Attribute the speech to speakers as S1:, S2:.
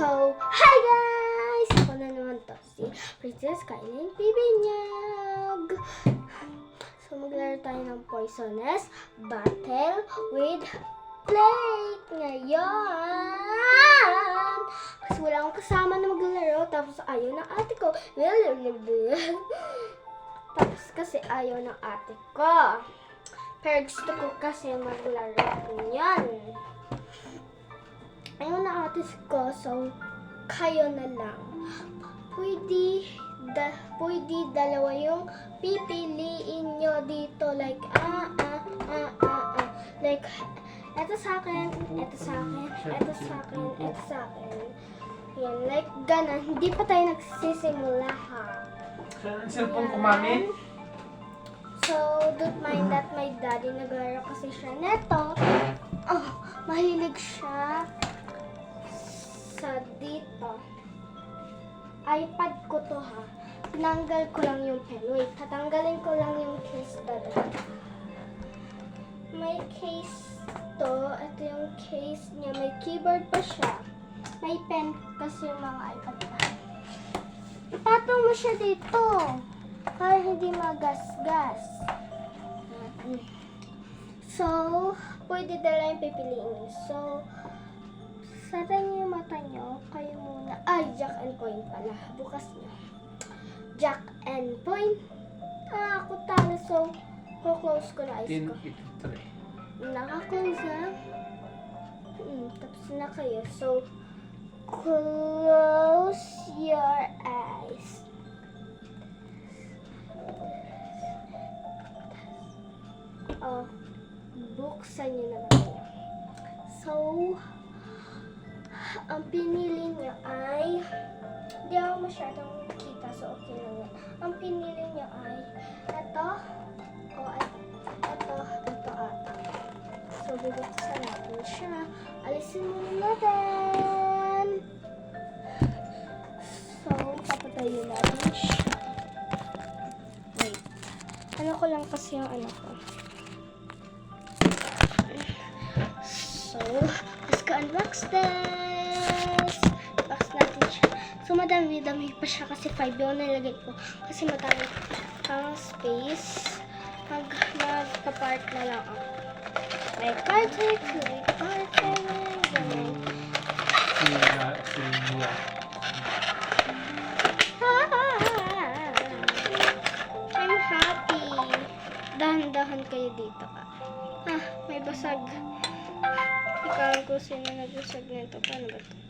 S1: So, hi guys! Ako na naman to, si Princess Kylie Bibinyag. So, maglaro tayo ng Poisonous Battle with Plate ngayon. Kasi wala akong kasama na maglaro, tapos ayaw ng ate ko. Tapos kasi ayaw ng ate ko. Pero gusto ko kasi maglaro niyan. Ayaw na ate ko, so kayo na lang. Pwede dalawa yung pipiliin nyo dito. Like, Like, eto sa akin, eto sa akin, eto sa akin, eto sa akin. Yan, like, ganun. Hindi pa tayo nagsisimula, ha?
S2: Ang cellphone ko, mami.
S1: So, don't mind that my daddy naglaro kasi siya neto. Oh, mahilig siya sa dito. iPad ko to, ha. Tinanggal ko lang yung pen. Wait, tatanggalin ko lang yung case dada. May case to. Ito yung case niya. May keyboard pa siya. May pen kasi yung mga iPad pa. Ipatong mo siya dito para hindi magasgas. So, pwede dala yung pipiliin. So, sara niyo yung mata niyo. Kayo muna. Ay, Jack and Coin pala. Bukas niyo. Jack and Coin. Ako talo. So, close ko na eyes ko.
S2: 10:83.
S1: Naka-close na. Tapos na kayo. So, close your eyes. Oh, buksan niyo na kayo. So, ang pinili niyo ay, hindi ako masyadong kita, so okay lang yan. Ang pinili niyo ay, ito, ito ata. So, bubuksan natin siya. Alisin muna natin. So, papatayin natin siya. Wait. Ano ko lang kasi yung ano ko. So, let's go unbox this. Box natin siya. So, madami pa siya kasi 5 yung nilagay ko. Kasi madami pang space. Magpa-part na lang ako. May carton, ganun. I'm happy. Dahan-dahan kayo dito ka. May basag. Ikaw ko sino nagbasag nito. Paano ba ito?